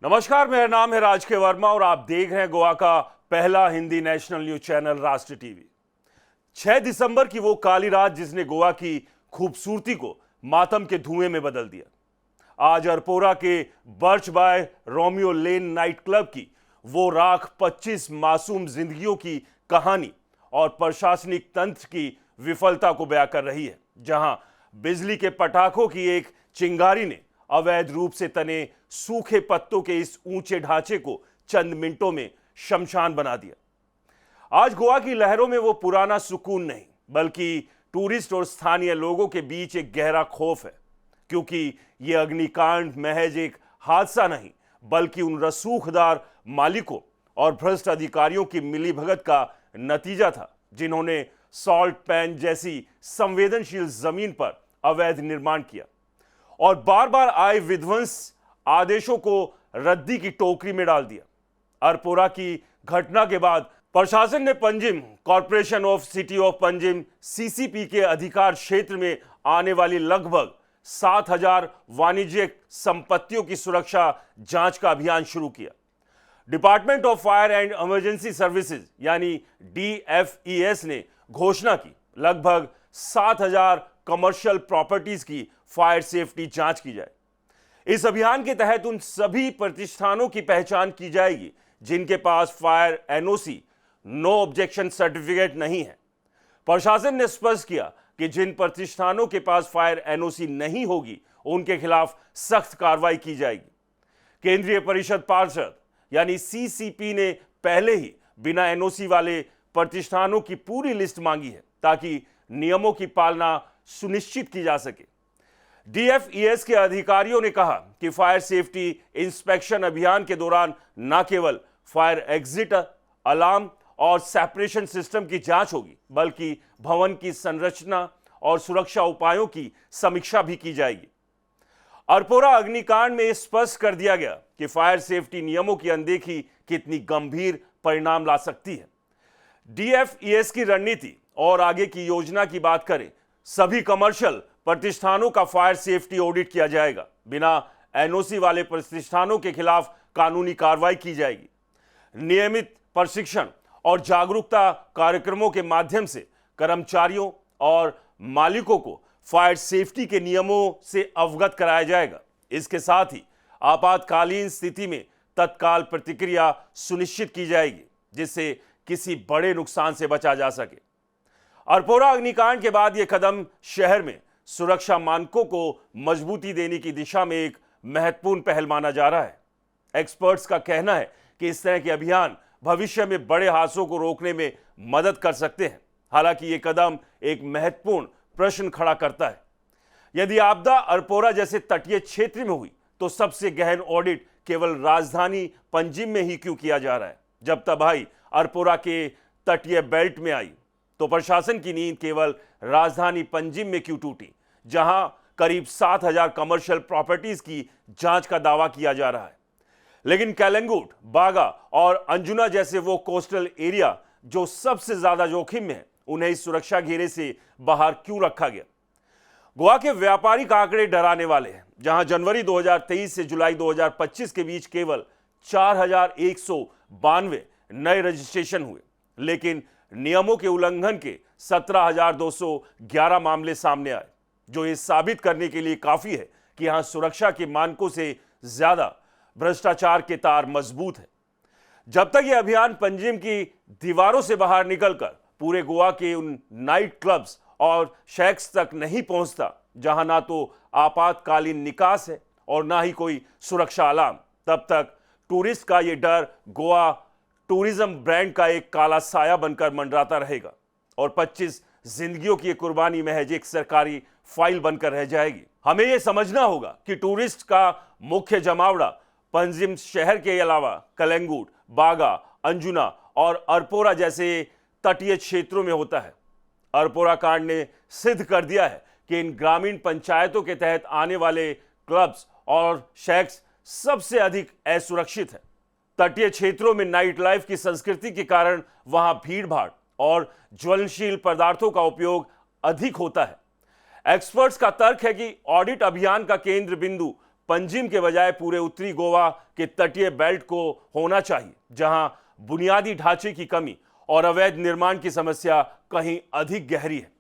नमस्कार, मेरा नाम है राज के वर्मा और आप देख रहे हैं गोवा का पहला हिंदी नेशनल न्यूज चैनल राष्ट्र टीवी। 6 दिसंबर की वो काली रात जिसने गोवा की खूबसूरती को मातम के धुएं में बदल दिया। आज अरपोरा के Birch by Romeo Lane night club की वो राख 25 मासूम जिंदगियों की कहानी और प्रशासनिक तंत्र की विफलता को बयां कर रही है, जहां बिजली के पटाखों की एक चिंगारी ने अवैध रूप से तने सूखे पत्तों के इस ऊंचे ढांचे को चंद मिनटों में शमशान बना दिया। आज गोवा की लहरों में वो पुराना सुकून नहीं, बल्कि टूरिस्ट और स्थानीय लोगों के बीच एक गहरा खौफ है, क्योंकि यह अग्निकांड महज एक हादसा नहीं, बल्कि उन रसूखदार मालिकों और भ्रष्ट अधिकारियों की मिलीभगत का नतीजा था, जिन्होंने सॉल्ट पैन जैसी संवेदनशील जमीन पर अवैध निर्माण किया और बार बार आए विध्वंस आदेशों को रद्दी की टोकरी में डाल दिया। अरपोरा की घटना के बाद प्रशासन ने Panjim corporation of city of Panjim CCP के अधिकार क्षेत्र में आने वाली लगभग 7,000 वाणिज्यिक संपत्तियों की सुरक्षा जांच का अभियान शुरू किया। Department of fire and emergency services यानी DFES ने घोषणा की लगभग 7,000 कमर्शियल प्रॉपर्टीज की फायर सेफ्टी जांच की जाए। इस अभियान के तहत उन सभी प्रतिष्ठानों की पहचान की जाएगी जिनके पास fire NOC no objection certificate नहीं है। प्रशासन ने स्पष्ट किया कि जिन प्रतिष्ठानों के पास फायर एनओसी नहीं होगी उनके खिलाफ सख्त कार्रवाई की जाएगी। केंद्रीय परिषद पार्षद यानी CCP ने पहले ही बिना एनओसी वाले प्रतिष्ठानों की पूरी लिस्ट मांगी है, ताकि नियमों की पालना सुनिश्चित की जा सके। DFES के अधिकारियों ने कहा कि फायर सेफ्टी इंस्पेक्शन अभियान के दौरान न केवल फायर एग्जिट, अलार्म और सेपरेशन सिस्टम की जांच होगी, बल्कि भवन की संरचना और सुरक्षा उपायों की समीक्षा भी की जाएगी। अरपोरा अग्निकांड में स्पष्ट कर दिया गया कि फायर सेफ्टी नियमों की अनदेखी कितनी गंभीर परिणाम ला सकती है। DFES की रणनीति और आगे की योजना की बात करें, सभी कमर्शियल प्रतिष्ठानों का फायर सेफ्टी ऑडिट किया जाएगा। बिना एनओसी वाले प्रतिष्ठानों के खिलाफ कानूनी कार्रवाई की जाएगी। नियमित प्रशिक्षण और जागरूकता कार्यक्रमों के माध्यम से कर्मचारियों और मालिकों को फायर सेफ्टी के नियमों से अवगत कराया जाएगा। इसके साथ ही आपातकालीन स्थिति में तत्काल प्रतिक्रिया सुनिश्चित की जाएगी, जिससे किसी बड़े नुकसान से बचा जा सके। अरपोरा अग्निकांड के बाद यह कदम शहर में सुरक्षा मानकों को मजबूती देने की दिशा में एक महत्वपूर्ण पहल माना जा रहा है। एक्सपर्ट्स का कहना है कि इस तरह के अभियान भविष्य में बड़े हादसों को रोकने में मदद कर सकते हैं। हालांकि यह कदम एक महत्वपूर्ण प्रश्न खड़ा करता है। यदि आपदा अरपोरा जैसे तटीय क्षेत्र में हुई तो सबसे गहन ऑडिट केवल राजधानी पंजिम में ही क्यों किया जा रहा है, जब तबाही अरपोरा के तटीय बेल्ट में आई तो प्रशासन की नींद केवल राजधानी पंजिम में क्यों टूटी, जहां करीब 7,000 कमर्शियल प्रॉपर्टीज की जांच का दावा किया जा रहा है। लेकिन कलंगुट, बागा और अंजुना जैसे वो कोस्टल एरिया जो सबसे ज्यादा जोखिम में है, उन्हें इस सुरक्षा घेरे से बाहर क्यों रखा गया? गोवा के व्यापारिक आंकड़े डराने वाले हैं, जहां जनवरी 2023 से जुलाई 2025 के बीच केवल 4,192 नए रजिस्ट्रेशन हुए, लेकिन नियमों के उल्लंघन के 17,211 मामले सामने आए, जो ये साबित करने के लिए काफी है कि यहां सुरक्षा के मानकों से ज्यादा भ्रष्टाचार के तार मजबूत है। जब तक यह अभियान पंजिम की दीवारों से बाहर निकलकर पूरे गोवा के उन नाइट क्लब्स और शैक्स तक नहीं पहुंचता जहां ना तो आपातकालीन निकास है और ना ही कोई सुरक्षा अलार्म, तब तक टूरिस्ट का यह डर गोवा टूरिज्म ब्रांड का एक काला साया बनकर मंडराता रहेगा और 25 जिंदगियों की कुर्बानी महज एक सरकारी फाइल बनकर रह जाएगी। हमें यह समझना होगा कि टूरिस्ट का मुख्य जमावड़ा पंजिम शहर के अलावा कलंगुट, बागा, अंजुना और अरपोरा जैसे तटीय क्षेत्रों में होता है। अरपोरा कांड ने सिद्ध कर दिया है कि इन ग्रामीण पंचायतों के तहत आने वाले क्लब्स और शैक्स सबसे अधिक असुरक्षित है। तटीय क्षेत्रों में नाइट लाइफ की संस्कृति के कारण वहां भीड़ भाड़ और ज्वलनशील पदार्थों का उपयोग अधिक होता है। एक्सपर्ट्स का तर्क है कि ऑडिट अभियान का केंद्र बिंदु पंजिम के बजाय पूरे उत्तरी गोवा के तटीय बेल्ट को होना चाहिए, जहां बुनियादी ढांचे की कमी और अवैध निर्माण की समस्या कहीं अधिक गहरी है।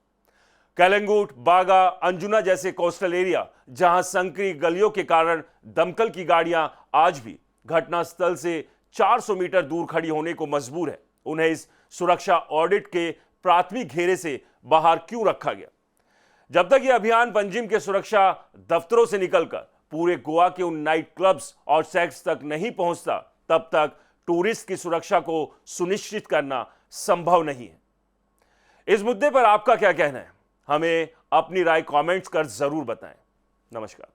कलंगुट, बागा, अंजुना जैसे कोस्टल एरिया, जहां संकरी गलियों के कारण दमकल की गाड़ियां आज भी घटनास्थल से 400 मीटर दूर खड़ी होने को मजबूर है, उन्हें इस सुरक्षा ऑडिट के प्राथमिक घेरे से बाहर क्यों रखा गया? जब तक यह अभियान पंजिम के सुरक्षा दफ्तरों से निकलकर पूरे गोवा के उन नाइट क्लब्स और सेक्स तक नहीं पहुंचता, तब तक टूरिस्ट की सुरक्षा को सुनिश्चित करना संभव नहीं है। इस मुद्दे पर आपका क्या कहना है? हमें अपनी राय कमेंट्स कर जरूर बताएं। नमस्कार।